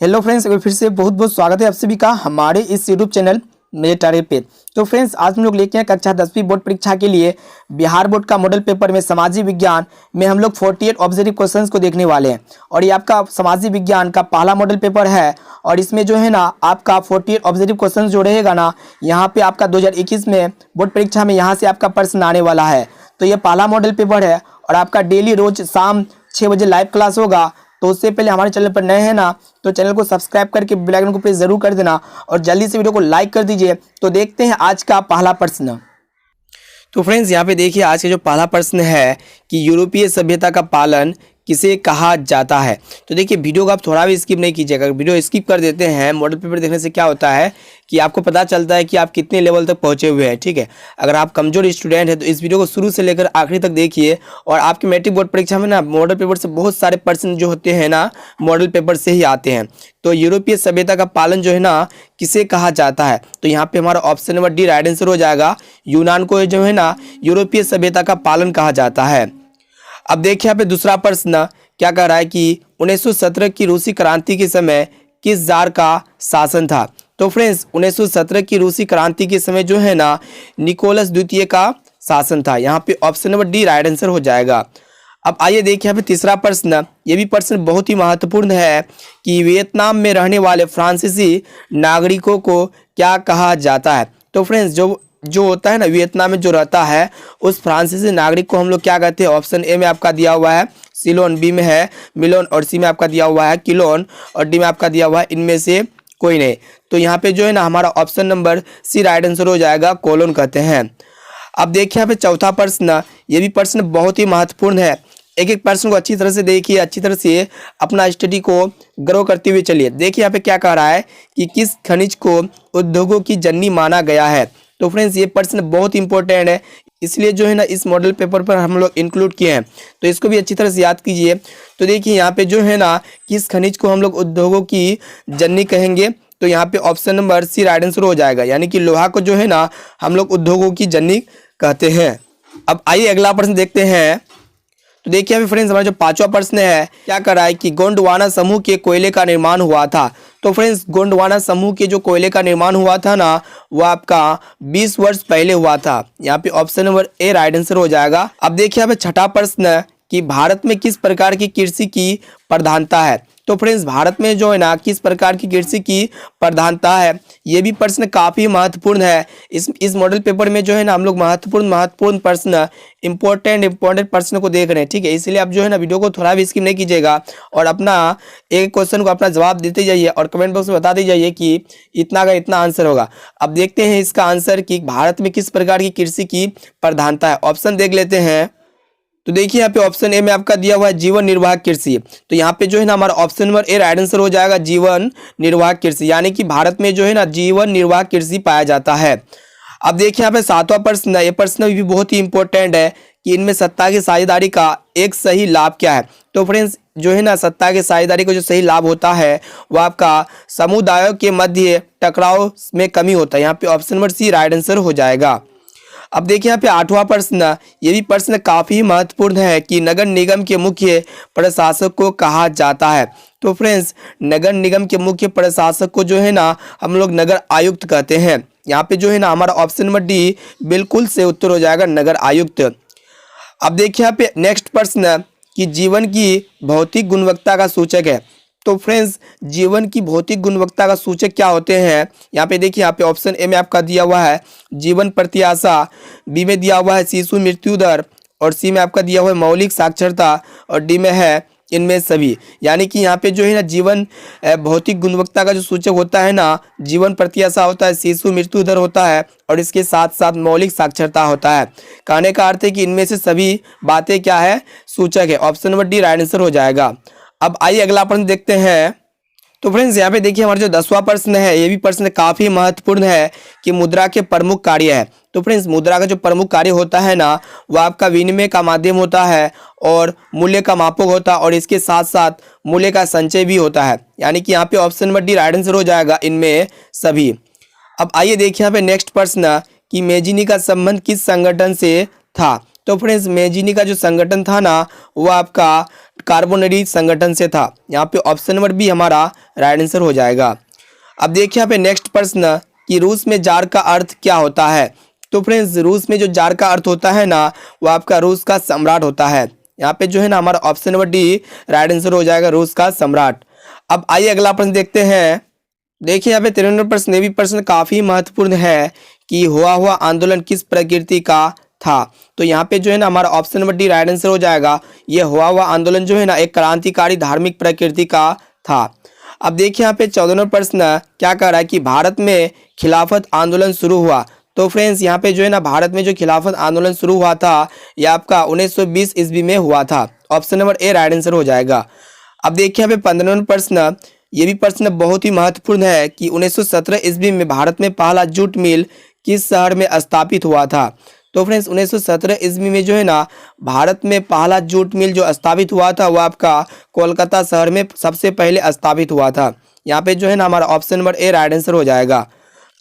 Hello friends, एक बार फिर से बहुत बहुत स्वागत है आप सभी का हमारे इस यूट्यूब चैनल मेरे टारगेट पे। तो फ्रेंड्स, आज हम लोग लेके हैं कक्षा 10वीं बोर्ड परीक्षा के लिए बिहार बोर्ड का मॉडल पेपर में सामाजिक विज्ञान में हम लोग 48 ऑब्जेक्टिव क्वेश्चंस को देखने वाले हैं। और ये आपका सामाजिक विज्ञान का पहला मॉडल पेपर है और इसमें जो है ना आपका 48 ऑब्जेक्टिव क्वेश्चंस जो रहेगा ना, यहाँ पे आपका 2021 में बोर्ड परीक्षा में यहाँ से आपका प्रश्न आने वाला है। तो ये पहला मॉडल पेपर है और आपका डेली रोज शाम 6 बजे लाइव क्लास होगा। तो उससे पहले हमारे चैनल पर नए हैं ना, तो चैनल को सब्सक्राइब करके बेल आइकन को प्रेस जरूर कर देना और जल्दी से वीडियो को लाइक कर दीजिए। तो देखते हैं आज का पहला प्रश्न। तो फ्रेंड्स, यहाँ पे देखिए आज का जो पहला प्रश्न है कि यूरोपीय सभ्यता का पालन किसे कहा जाता है। तो देखिए वीडियो को आप थोड़ा भी स्किप नहीं कीजिएगा। वीडियो स्किप कर देते हैं, मॉडल पेपर देखने से क्या होता है कि आपको पता चलता है कि आप कितने लेवल तक पहुंचे हुए हैं। ठीक है, अगर आप कमजोर स्टूडेंट हैं तो इस वीडियो को शुरू से लेकर आखिरी तक देखिए। और आपके मैट्रिक बोर्ड परीक्षा में ना मॉडल पेपर से बहुत सारे प्रश्न जो होते हैं ना मॉडल पेपर से ही आते हैं। तो यूरोपीय सभ्यता का पालन जो है ना किसे कहा जाता है, तो यहाँ पे हमारा option number D right answer हो जाएगा। यूनान को जो है ना यूरोपीय सभ्यता का पालन कहा जाता है। अब देखिए यहाँ पे दूसरा प्रश्न क्या कह रहा है कि 1917 की रूसी क्रांति के समय किस जार का शासन था। तो फ्रेंड्स, 1917 की रूसी क्रांति के समय जो है ना निकोलस द्वितीय का शासन था। यहाँ पे option number D right answer हो जाएगा। अब आइए देखिए यहाँ पे तीसरा प्रश्न। ये भी प्रश्न बहुत ही महत्वपूर्ण है कि वियतनाम में रहने वाले फ्रांसीसी नागरिकों को क्या कहा जाता है। तो फ्रेंड्स, जो होता है ना वियतनाम में जो रहता है उस फ्रांसीसी नागरिक को हम लोग क्या कहते हैं। ऑप्शन ए में आपका दिया हुआ है सिलोन, बी में है मिलोन और सी में आपका दिया हुआ है किलोन और डी में आपका दिया हुआ है इनमें से कोई नहीं। तो यहाँ पे जो है ना हमारा option number C right answer हो जाएगा, कोलोन कहते हैं। अब देखिए यहाँ पे चौथा प्रश्न। ये भी प्रश्न बहुत ही महत्वपूर्ण है। एक एक प्रश्न को अच्छी तरह से देखिए, अच्छी तरह से अपना स्टडी को ग्रो करते हुए चलिए। देखिए यहाँ पे क्या कह रहा है कि किस खनिज को उद्योगों की जननी माना गया है। तो फ्रेंड्स, ये प्रश्न बहुत इंपॉर्टेंट है, इसलिए जो है ना इस मॉडल पेपर पर हम लोग इंक्लूड किए हैं। तो इसको भी अच्छी तरह से याद कीजिए। तो देखिए यहाँ पे जो है ना किस खनिज को हम लोग उद्योगों की जननी कहेंगे, तो यहाँ पे option number C right answer हो जाएगा। यानी कि लोहा को जो है ना हम लोग उद्योगों की जननी कहते हैं। अब आइए अगला प्रश्न देखते हैं। तो देखिए अभी फ्रेंड्स, हमारा जो पांचवा प्रश्न है क्या कर रहा है कि गोंडवाना समूह के कोयले का निर्माण हुआ था। तो फ्रेंड्स, गोंडवाना समूह के जो कोयले का निर्माण हुआ था ना वो आपका 20 वर्ष पहले हुआ था। यहाँ पे option number A right answer हो जाएगा। अब देखिए यहाँ पे छठा प्रश्न कि भारत में किस प्रकार की कृषि की प्रधानता है। तो फ्रेंड्स, भारत में जो है ना किस प्रकार की कृषि की प्रधानता है, ये भी प्रश्न काफ़ी महत्वपूर्ण है। इस मॉडल पेपर में जो है ना हम लोग महत्वपूर्ण प्रश्न इंपॉर्टेंट प्रश्न को देख रहे हैं। ठीक है, इसलिए आप जो है ना वीडियो को थोड़ा भी स्किप नहीं कीजिएगा और अपना एक क्वेश्चन को अपना जवाब देते जाइए और कमेंट बॉक्स में बता दी जाइए कि इतना का इतना आंसर होगा। अब देखते हैं इसका आंसर कि भारत में किस प्रकार की कृषि की प्रधानता है। ऑप्शन देख लेते हैं। तो देखिए यहाँ पे ऑप्शन ए में आपका दिया हुआ है जीवन निर्वाह कृषि। तो यहाँ पे जो है ना हमारा option number A right answer हो जाएगा, जीवन निर्वाह कृषि। यानी कि भारत में जो है ना जीवन निर्वाह कृषि पाया जाता है। अब देखिए यहाँ पे सातवां प्रश्न है। ये प्रश्न भी बहुत ही इंपॉर्टेंट है कि इनमें सत्ता की साझेदारी का एक सही लाभ क्या है। तो फ्रेंड्स, जो है ना सत्ता की साझेदारी का जो सही लाभ होता है वो आपका समुदायों के मध्य टकराव में कमी होता है। यहाँ पे option number C right answer हो जाएगा। अब देखिए यहाँ पे आठवां प्रश्न। ये भी प्रश्न काफी महत्वपूर्ण है कि नगर निगम के मुख्य प्रशासक को कहा जाता है। तो फ्रेंड्स, नगर निगम के मुख्य प्रशासक को जो है ना हम लोग नगर आयुक्त कहते हैं। यहाँ पे जो है ना हमारा ऑप्शन नंबर डी बिल्कुल से उत्तर हो जाएगा, नगर आयुक्त। अब देखिए यहाँ पे नेक्स्ट प्रश्न कि जीवन की भौतिक गुणवत्ता का सूचक है। तो फ्रेंड्स, जीवन की भौतिक गुणवत्ता का सूचक क्या होते हैं। यहाँ पे देखिए, यहाँ पे ऑप्शन ए में आपका दिया हुआ है जीवन प्रत्याशा, बी में दिया हुआ है शिशु मृत्यु दर और सी में आपका दिया हुआ है मौलिक साक्षरता और डी में है इनमें सभी। यानी कि यहाँ पे जो है ना जीवन भौतिक गुणवत्ता का जो सूचक होता है ना, जीवन प्रत्याशा होता है, शिशु मृत्यु दर होता है और इसके साथ साथ मौलिक साक्षरता होता है। कहने का अर्थ है कि इनमें से सभी बातें क्या है, सूचक है। Option number D right answer हो जाएगा। अब आइए अगला प्रश्न देखते हैं। तो फ्रेंड्स, यहाँ पे देखिए हमारा जो 10वां प्रश्न है ये भी प्रश्न काफी महत्वपूर्ण है कि मुद्रा के प्रमुख कार्य है। तो फ्रेंड्स, मुद्रा का जो प्रमुख कार्य होता है ना वो आपका विनिमय का माध्यम होता है और मूल्य का मापक होता है और इसके साथ साथ मूल्य का संचय भी होता है। यानी कि यहाँ पे option number D right answer हो जाएगा इनमें सभी। अब आइए देखिए यहाँ पे नेक्स्ट प्रश्न कि मेजिनी का संबंध किस संगठन से था। तो फ्रेंड्स मेजिनी का जो संगठन था ना वो आपका कार्बोनेरी संगठन से था। यहाँ पे ऑप्शन नंबर बी हमारा राइट आंसर हो जाएगा। अब देखिए यहाँ पे नेक्स्ट प्रश्न कि रूस में जार का अर्थ क्या होता है। तो फ्रेंड्स रूस में जो जार का अर्थ होता है ना वो आपका रूस का सम्राट होता है। यहाँ पे जो है ना हमारा option number D right answer हो जाएगा, रूस का सम्राट। अब आइए अगला प्रश्न देखते हैं। देखिए यहाँ पे 93 प्रश्न, ये भी प्रश्न काफी महत्वपूर्ण है कि हुआ आंदोलन किस प्रकृति का था। तो यहाँ पे जो है ना हमारा option number D right answer हो जाएगा। ये हुआ आंदोलन जो है ना एक क्रांतिकारी धार्मिक प्रकृति का था। अब देखिए यहाँ पे 14वां प्रश्न क्या कह रहा है कि भारत में खिलाफत आंदोलन शुरू हुआ। तो फ्रेंड्स यहाँ पे जो है ना भारत में जो खिलाफत आंदोलन शुरू हुआ था यह आपका 1920 ईस्वी में हुआ था। Option number A right answer हो जाएगा। अब देखिए यहाँ पे 15वां प्रश्न, ये भी प्रश्न बहुत ही महत्वपूर्ण है कि 1917 ईस्वी में भारत में पहला जूट मिल किस शहर में स्थापित हुआ था। तो फ्रेंड्स 1917 ईस्वी में जो है ना भारत में पहला जूट मिल जो स्थापित हुआ था वो आपका कोलकाता शहर में सबसे पहले स्थापित हुआ था। यहाँ पे जो है ना हमारा option number A right answer हो जाएगा।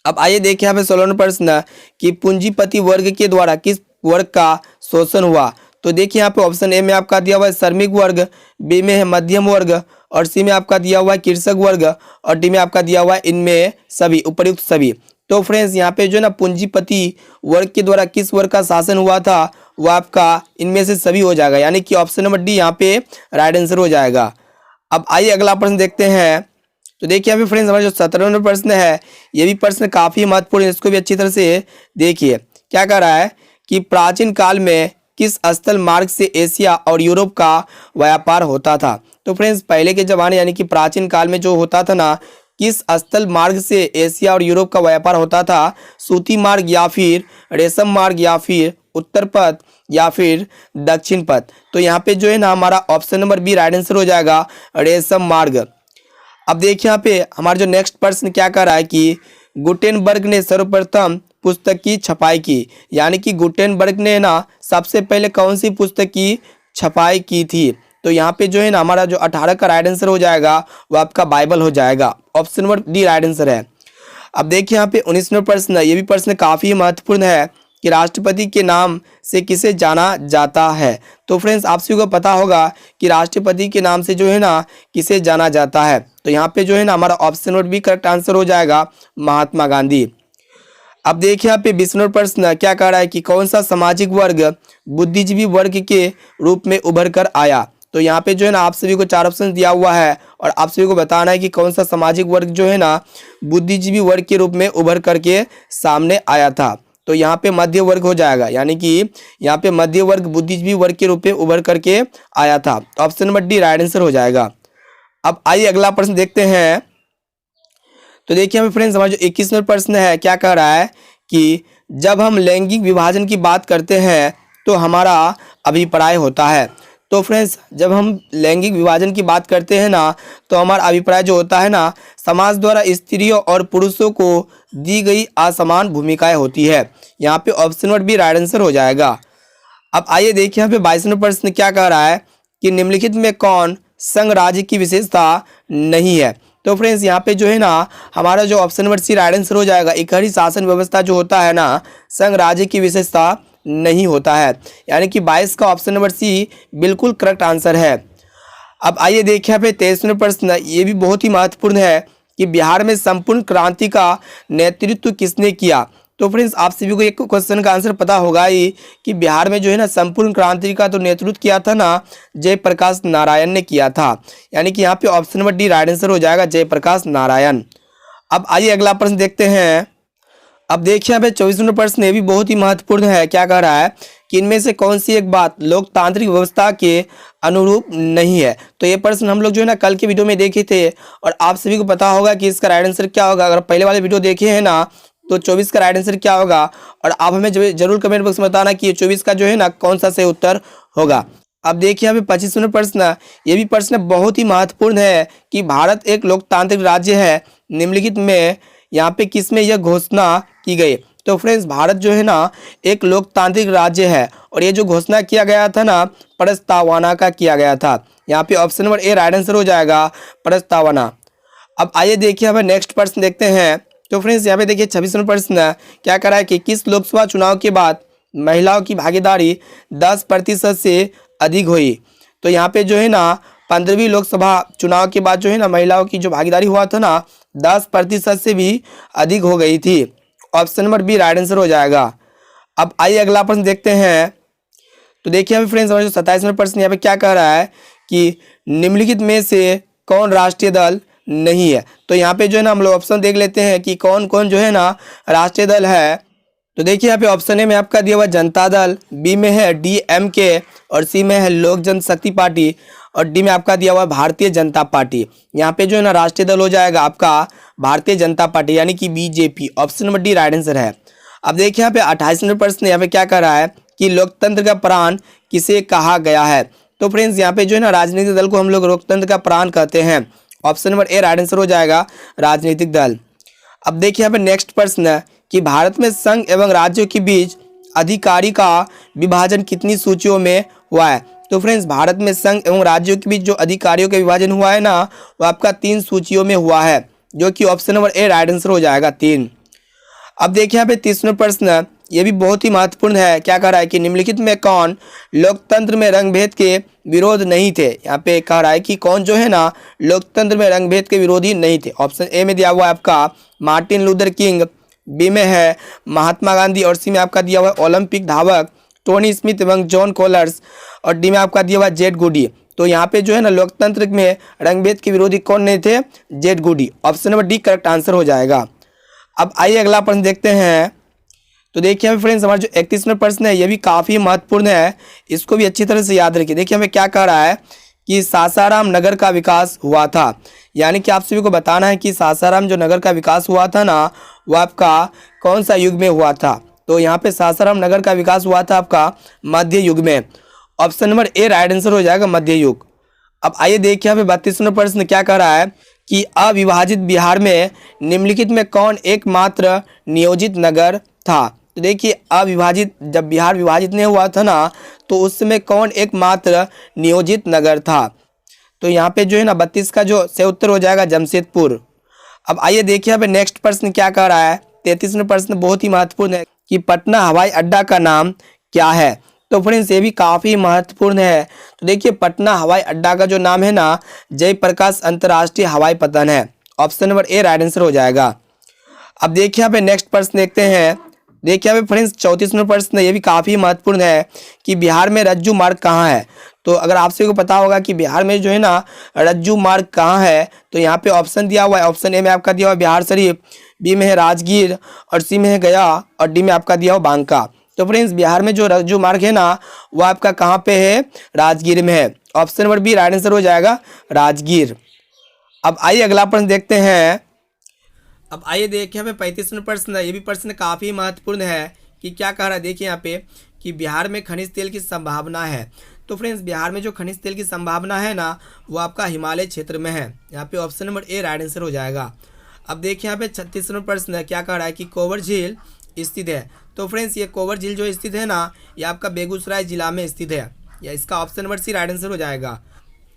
अब आइए देखिए यहाँ पे 16वां प्रश्न कि पूंजीपति वर्ग के द्वारा किस वर्ग का शोषण हुआ। तो देखिए यहाँ पे ऑप्शन ए में आपका दिया हुआ है श्रमिक वर्ग, बी में है मध्यम वर्ग और सी में आपका दिया हुआ है कृषक वर्ग और डी में आपका दिया हुआ है इनमें सभी, उपर्युक्त सभी। तो फ्रेंड्स यहाँ पे जो है ना पूंजीपति वर्ग के द्वारा किस वर्ग का शासन हुआ था वो आपका इनमें से सभी हो जाएगा, यानी कि ऑप्शन नंबर डी यहाँ पे राइट आंसर हो जाएगा। अब आइए अगला प्रश्न देखते हैं। तो देखिए अभी फ्रेंड्स हमारा जो 17वां प्रश्न है ये भी प्रश्न काफी महत्वपूर्ण है, इसको भी अच्छी तरह से देखिए। क्या कह रहा है कि प्राचीन काल में किस स्थल मार्ग से एशिया और यूरोप का व्यापार होता था। तो फ्रेंड्स पहले के जमाने यानी कि प्राचीन काल में जो होता था ना किस स्थल मार्ग से एशिया और यूरोप का व्यापार होता था, सूती मार्ग या फिर रेशम मार्ग या फिर उत्तर पथ या फिर दक्षिण पथ। तो यहाँ पे जो है ना हमारा option number B right answer हो जाएगा, रेशम मार्ग। अब देखिए यहाँ पे हमारा जो नेक्स्ट प्रश्न क्या कर रहा है कि गुटेनबर्ग ने सर्वप्रथम पुस्तक की छपाई की, यानी कि गुटेनबर्ग ने ना सबसे पहले कौन सी पुस्तक की छपाई की थी। तो यहाँ पे जो है ना हमारा जो 18 का राइट आंसर हो जाएगा वो आपका बाइबल हो जाएगा। Option number D right answer है। अब देखिए यहाँ पे 19वां प्रश्न, ये भी प्रश्न काफी महत्वपूर्ण है कि राष्ट्रपति के नाम से किसे जाना जाता है। तो फ्रेंड्स आप सभी को पता होगा कि राष्ट्रपति के नाम से जो है ना किसे जाना जाता है। तो यहाँ पे जो है ना हमारा option number B correct answer हो जाएगा, महात्मा गांधी। अब देखिए यहाँ पे 20वां प्रश्न क्या कह रहा है कि कौन सा सामाजिक वर्ग बुद्धिजीवी वर्ग के रूप में उभर कर आया। तो यहाँ पे जो है ना आप सभी को 4 ऑप्शन दिया हुआ है और आप सभी को बताना है कि कौन सा सामाजिक वर्ग जो है ना बुद्धिजीवी वर्ग के रूप में उभर करके सामने आया था। तो यहाँ पे मध्य वर्ग हो जाएगा, यानी कि यहाँ पे मध्य वर्ग बुद्धिजीवी वर्ग के रूप में उभर करके आया था। Option number D right answer हो जाएगा। अब आइए अगला प्रश्न देखते हैं। तो देखिए हमें फ्रेंड्स हमारा जो 21वां प्रश्न है क्या कह रहा है कि जब हम लैंगिक विभाजन की बात करते हैं तो हमारा अभिप्राय होता है। तो फ्रेंड्स जब हम लैंगिक विभाजन की बात करते हैं ना तो हमारा अभिप्राय जो होता है ना समाज द्वारा स्त्रियों और पुरुषों को दी गई असमान भूमिकाएं होती है। यहाँ पे option number B right answer हो जाएगा। अब आइए देखिए यहाँ पे 22वां प्रश्न क्या कह रहा है कि निम्नलिखित में कौन संघ राज्य की विशेषता नहीं है। तो फ्रेंड्स यहाँ पे जो है ना हमारा जो option number C right answer हो जाएगा। इकहरी शासन व्यवस्था जो होता है ना संघ राज्य की विशेषता नहीं होता है, यानी कि 22 का ऑप्शन नंबर सी बिल्कुल करेक्ट आंसर है। अब आइए देखिए यहाँ पे 23वां प्रश्न, ये भी बहुत ही महत्वपूर्ण है कि बिहार में संपूर्ण क्रांति का नेतृत्व किसने किया। तो फ्रेंड्स आप सभी को एक क्वेश्चन का आंसर पता होगा ही कि बिहार में जो है ना संपूर्ण क्रांति का तो नेतृत्व किया था ना जयप्रकाश नारायण ने किया था, यानी कि यहाँ पे option number D right answer हो जाएगा, जयप्रकाश नारायण। अब आइए अगला प्रश्न देखते हैं। अब देखिए यहाँ पे 24वां प्रश्न, ये भी बहुत ही महत्वपूर्ण है। क्या कह रहा है कि इनमें से कौन सी एक बात लोकतांत्रिक व्यवस्था के अनुरूप नहीं है। तो ये प्रश्न हम लोग जो है ना कल के वीडियो में देखे थे और आप सभी को पता होगा कि इसका राइट आंसर क्या होगा। अगर पहले वाले वीडियो देखे हैं ना तो 24 का राइट आंसर क्या होगा, और आप हमें जरूर कमेंट बॉक्स में बताना कि ये 24 का जो है ना कौन सा सही उत्तर होगा। अब देखिए यहाँ पे 25वां प्रश्न, ये भी प्रश्न बहुत ही महत्वपूर्ण है कि भारत एक लोकतांत्रिक राज्य है, निम्नलिखित में यहाँ पे किसमें यह घोषणा की गई। तो फ्रेंड्स भारत जो है ना एक लोकतांत्रिक राज्य है और ये जो घोषणा किया गया था ना प्रस्तावना का किया गया था। यहाँ पे option number A right answer हो जाएगा, प्रस्तावना। अब आइए देखिए हमें नेक्स्ट प्रश्न देखते हैं। तो फ्रेंड्स यहाँ पे देखिए 26वां प्रश्न क्या कह रहा है कि किस लोकसभा चुनाव के बाद महिलाओं की भागीदारी 10% से अधिक हुई। तो यहाँ पे जो है ना 15वीं लोकसभा चुनाव के बाद जो है ना महिलाओं की जो भागीदारी हुआ था ना 10% से भी अधिक हो गई थी। Option number B right answer हो जाएगा। अब आइए अगला प्रश्न देखते हैं। तो देखिए अभी फ्रेंड्स हमारे जो 27 नंबर प्रश्न यहाँ पे क्या कह रहा है कि निम्नलिखित में से कौन राष्ट्रीय दल नहीं है। तो यहाँ पे जो है ना हम लोग ऑप्शन देख लेते हैं कि कौन कौन जो है ना राष्ट्रीय दल है। तो देखिए यहाँ पे ऑप्शन ए में आपका दिया हुआ जनता दल, बी में है DMK और सी में है लोक जनशक्ति पार्टी और डी में आपका दिया हुआ भारतीय जनता पार्टी। यहाँ पे जो है ना राष्ट्रीय दल हो जाएगा आपका भारतीय जनता पार्टी यानी कि BJP। Option number D right answer है। अब देखिए यहाँ पे 28 नंबर प्रश्न यहाँ पे क्या कर रहा है कि लोकतंत्र का प्राण किसे कहा गया है। तो फ्रेंड्स यहाँ पे जो है ना राजनीतिक दल को हम लोग लोकतंत्र का प्राण कहते हैं। Option number A right answer हो जाएगा राजनीतिक दल। अब देखिए यहाँ पे नेक्स्ट प्रश्न है कि भारत में संघ एवं राज्यों के बीच अधिकारी का विभाजन कितनी सूचियों में हुआ है। तो फ्रेंड्स भारत में संघ एवं राज्यों के बीच जो अधिकारियों का विभाजन हुआ है ना वो आपका 3 सूचियों में हुआ है, जो कि option number A right answer हो जाएगा 3। अब देखिए यहाँ पे 30वां प्रश्न ये भी बहुत ही महत्वपूर्ण है। क्या कह रहा है कि निम्नलिखित में कौन लोकतंत्र में रंगभेद के विरोध नहीं थे। यहाँ पे कह रहा है कि कौन जो है ना लोकतंत्र में रंगभेद के विरोधी नहीं थे। ऑप्शन ए में दिया हुआ है आपका मार्टिन लूथर किंग, बी में है महात्मा गांधी और सी में आपका दिया हुआ है ओलंपिक धावक टोनी स्मिथ एवं जॉन कॉलर्स और डी में आपका दिया हुआ जेड गुडी। तो यहाँ पे जो है ना लोकतंत्र में रंगभेद के विरोधी कौन नहीं थे, जेड गुडी। Option number D correct answer हो जाएगा। अब आइए अगला प्रश्न देखते हैं। तो देखिए फ्रेंड्स हमारा जो 31वां प्रश्न है ये भी काफ़ी महत्वपूर्ण है, इसको भी अच्छी तरह से याद रखिए। देखिए हमें क्या कह रहा है कि सासाराम नगर का विकास हुआ था, यानी कि आप सभी को बताना है कि सासाराम जो नगर का विकास हुआ था ना वो आपका कौन सा युग में हुआ था। तो यहाँ पे सासाराम नगर का विकास हुआ था आपका मध्य युग में। Option number A right answer हो जाएगा मध्य युग। अब आइए देखिए यहाँ पे 32वां प्रश्न क्या कह रहा है कि अविभाजित बिहार में निम्नलिखित में कौन एकमात्र नियोजित नगर था। तो देखिए अविभाजित जब बिहार विभाजित नहीं हुआ था ना तो उस समय कौन एकमात्र नियोजित नगर था। तो यहाँ पे जो है ना 32 का जो सही उत्तर हो जाएगा जमशेदपुर। अब आइए देखिए यहाँ पे नेक्स्ट प्रश्न क्या कह रहा है। 33वां प्रश्न बहुत ही महत्वपूर्ण है कि पटना हवाई अड्डा का नाम क्या है। तो फ्रेंड्स ये भी काफ़ी महत्वपूर्ण है। तो देखिए पटना हवाई अड्डा का जो नाम है ना जयप्रकाश अंतर्राष्ट्रीय हवाई पतन है। Option number A right answer हो जाएगा। अब देखिए यहाँ पे नेक्स्ट प्रश्न देखते हैं। देखिए यहाँ पे फ्रेंड्स 34वां प्रश्न ये भी काफ़ी महत्वपूर्ण है कि बिहार में रज्जू मार्ग कहाँ है। तो अगर आप सभी को पता होगा कि बिहार में जो है ना रज्जू मार्ग कहाँ है तो यहाँ पे ऑप्शन दिया हुआ है। ऑप्शन ए में आपका दिया हुआ है बिहार शरीफ, बी में है राजगीर और सी में है गया और डी में आपका दिया हुआ बांका। तो फ्रेंड्स बिहार में जो रज्जू मार्ग है ना वो आपका कहाँ पे है, राजगीर में है। Option number B right answer हो जाएगा राजगीर। अब आइए अगला प्रश्न देखते हैं। अब आइए देखिए हमें 35वां प्रश्न है, ये भी प्रश्न काफ़ी महत्वपूर्ण है कि क्या कह रहा है। देखिए यहाँ पे कि बिहार में खनिज तेल की संभावना है। तो फ्रेंड्स बिहार में जो खनिज तेल की संभावना है ना वो आपका हिमालय क्षेत्र में है। यहाँ पे option number A right answer हो जाएगा। अब देखिए यहाँ पे 36वां प्रश्न है, क्या कह रहा है कि कोवर झील स्थित है। तो फ्रेंड्स ये कोवर झील जो स्थित है ना ये आपका बेगूसराय जिला में स्थित है, या इसका option number C right answer हो जाएगा।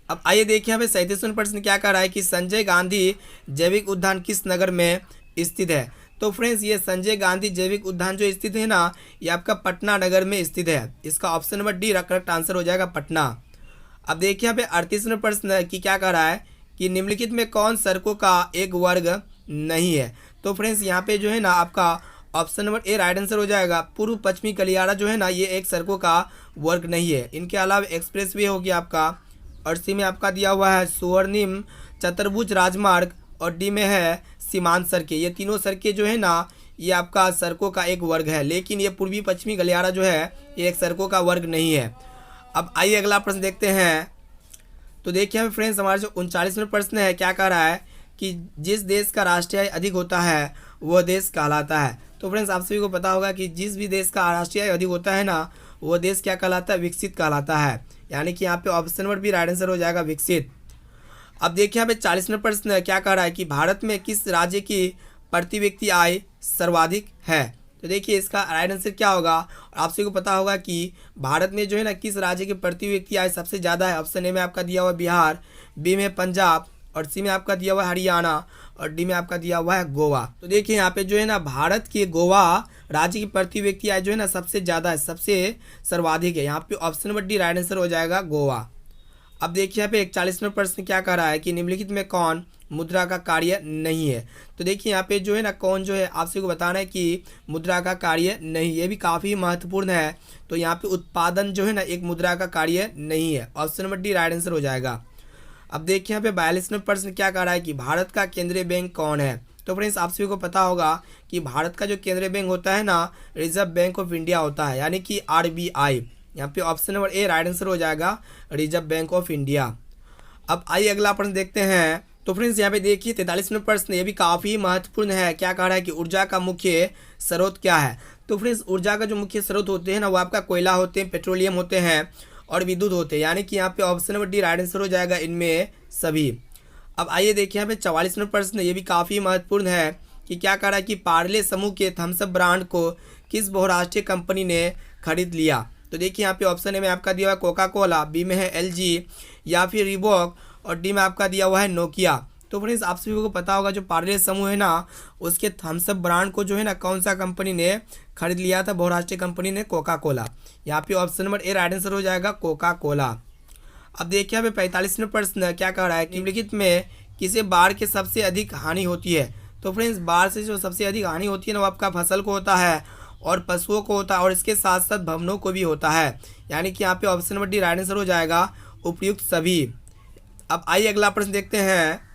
अब आइए देखिए यहाँ पे 37वां प्रश्न क्या कह रहा है कि संजय गांधी जैविक उद्यान किस नगर में स्थित है। तो फ्रेंड्स ये संजय गांधी जैविक उद्यान जो स्थित है ना ये आपका पटना नगर में स्थित है। इसका option number D correct answer हो जाएगा पटना। अब देखिए यहाँ पे 38वां प्रश्न है कि क्या कह रहा है कि निम्नलिखित में कौन सड़कों का एक वर्ग नहीं है। तो फ्रेंड्स यहाँ पे जो है ना आपका option number A right answer हो जाएगा। पूर्व पश्चिमी गलियारा जो है ना ये एक सड़कों का वर्ग नहीं है। इनके अलावा एक्सप्रेस वे हो गया आपका और सी में आपका दिया हुआ है स्वर्णिम चतुर्भुज राजमार्ग और डी में है सीमांत सड़कें। ये तीनों सड़कें जो है ना ये आपका सड़कों का एक वर्ग है, लेकिन ये पूर्वी पश्चिमी गलियारा जो है ये एक सड़कों का वर्ग नहीं है। अब आइए अगला प्रश्न देखते हैं। तो देखिए हमें फ्रेंड्स हमारा जो 39वां प्रश्न है क्या कह रहा है कि जिस देश का राष्ट्रीय आय अधिक होता है वह देश कहलाता है। तो फ्रेंड्स आप सभी को पता होगा कि जिस भी देश का राष्ट्रीय आय अधिक होता है ना वो देश क्या कहलाता है, विकसित कहलाता है। यानी कि यहाँ पे option number B right answer हो जाएगा विकसित। अब देखिए यहाँ पे 40वां प्रश्न क्या कह रहा है कि भारत में किस राज्य की प्रति व्यक्ति आय सर्वाधिक है। तो देखिए इसका राइट आंसर क्या होगा। आप सभी को पता होगा कि भारत में जो है ना किस राज्य की प्रति व्यक्ति आय सबसे ज़्यादा है। ऑप्शन ए में आपका दिया हुआ बिहार, बी में पंजाब और सी में आपका दिया हुआ है हरियाणा और डी में आपका दिया हुआ है गोवा। तो देखिए यहाँ पे जो है ना भारत के गोवा राज्य की प्रति व्यक्ति आय जो है ना सबसे ज़्यादा है, सबसे सर्वाधिक है। यहाँ पे option number D right answer हो जाएगा गोवा। अब देखिए यहाँ पे 41वां प्रश्न क्या कह रहा है कि निम्नलिखित में कौन मुद्रा का कार्य नहीं है। तो देखिए यहाँ पे जो है ना कौन जो है आपसे को बताना है कि मुद्रा का कार्य नहीं, ये भी काफ़ी महत्वपूर्ण है। तो यहाँ पे उत्पादन जो है ना एक मुद्रा का कार्य नहीं है। Option number D right answer हो जाएगा। अब देखिए यहाँ पे 42वां प्रश्न क्या कह रहा है कि भारत का केंद्रीय बैंक कौन है। तो फ्रेंड्स आप सभी को पता होगा कि भारत का जो केंद्रीय बैंक होता है ना रिजर्व बैंक ऑफ इंडिया होता है, यानी कि RBI। यहाँ पे option number A right answer हो जाएगा, रिजर्व बैंक ऑफ इंडिया। अब आइए अगला प्रश्न देखते हैं। तो फ्रेंड्स यहाँ पे देखिए 43वां प्रश्न, ये भी काफ़ी महत्वपूर्ण है। क्या कह रहा है कि ऊर्जा का मुख्य स्रोत क्या है। तो फ्रेंड्स ऊर्जा का जो मुख्य स्रोत होते हैं ना वो आपका कोयला होते हैं, पेट्रोलियम होते हैं और विद्युत होते हैं, यानी कि यहाँ पे option number D right answer हो जाएगा इनमें सभी। अब आइए देखिए यहाँ पे 44वां प्रश्न, ये भी काफ़ी महत्वपूर्ण है कि क्या कह रहा है कि पार्ले समूह के थम्स अप ब्रांड को किस बहुराष्ट्रीय कंपनी ने खरीद लिया। तो देखिए यहाँ पे ऑप्शन ए में आपका दिया हुआ है कोका कोला, बी में है LG या फिर रिबॉक और डी में आपका दिया हुआ है नोकिया। तो फ्रेंड्स आप सभी को पता होगा जो पार्ले समूह है ना उसके थम्स अप ब्रांड को जो है ना कौन सा कंपनी ने खरीद लिया था, बहुराष्ट्रीय कंपनी ने कोका कोला। यहाँ पे option number A right answer हो जाएगा कोका कोला। अब देखिए यहाँ पे 45वां प्रश्न क्या कह रहा है कि निम्नलिखित में किसे बाढ़ के सबसे अधिक हानि होती है। तो फ्रेंड्स बाढ़ से जो सबसे अधिक हानि होती है ना वो आपका फसल को होता है और पशुओं को होता है और इसके साथ साथ भवनों को भी होता है, यानी कि यहाँ पे option number D right answer हो जाएगा उपयुक्त सभी। अब आइए अगला प्रश्न देखते हैं।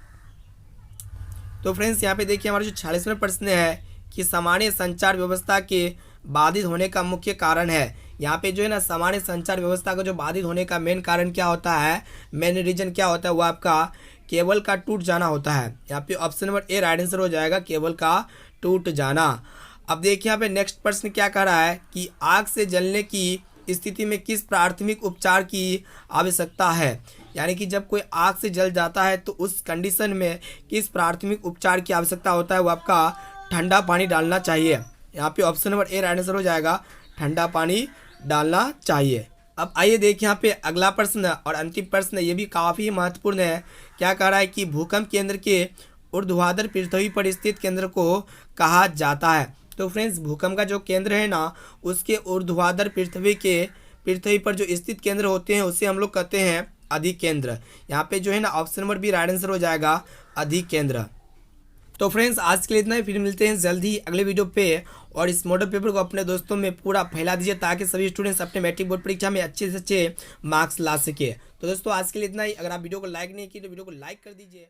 तो फ्रेंड्स यहाँ पे देखिए हमारा जो 46वां प्रश्न है कि सामान्य संचार व्यवस्था के बाधित होने का मुख्य कारण है। यहाँ पे जो है ना सामान्य संचार व्यवस्था का जो बाधित होने का मेन कारण क्या होता है, मेन रीजन क्या होता है, वो आपका केबल का टूट जाना होता है। यहाँ पे option number A right answer हो जाएगा केबल का टूट जाना। अब देखिए यहाँ पे नेक्स्ट प्रश्न क्या कह रहा है कि आग से जलने की स्थिति में किस प्राथमिक उपचार की आवश्यकता है। यानी कि जब कोई आग से जल जाता है तो उस कंडीशन में किस प्राथमिक उपचार की आवश्यकता होता है, वो आपका ठंडा पानी डालना चाहिए। यहाँ पे option number A right answer हो जाएगा ठंडा पानी डालना चाहिए। अब आइए देखिए यहाँ पे अगला प्रश्न और अंतिम प्रश्न, ये भी काफ़ी महत्वपूर्ण है। क्या कह रहा है कि भूकंप केंद्र के ऊर्ध्वाधर पृथ्वी पर स्थित केंद्र को कहा जाता है। तो फ्रेंड्स भूकंप का जो केंद्र है ना उसके ऊर्ध्वाधर पृथ्वी पर जो स्थित केंद्र होते हैं उसे हम लोग कहते हैं अधिक केंद्र। यहाँ पे जो है ना option number B right answer हो जाएगा अधिक केंद्र। तो फ्रेंड्स आज के लिए इतना ही, फिर मिलते हैं जल्दी अगले वीडियो पे। और इस मॉडल पेपर को अपने दोस्तों में पूरा फैला दीजिए ताकि सभी स्टूडेंट्स अपने मैट्रिक बोर्ड परीक्षा में अच्छे से अच्छे मार्क्स ला सके। तो दोस्तों आज के लिए इतना ही। अगर आप वीडियो को लाइक नहीं किए तो वीडियो को लाइक कर दीजिए।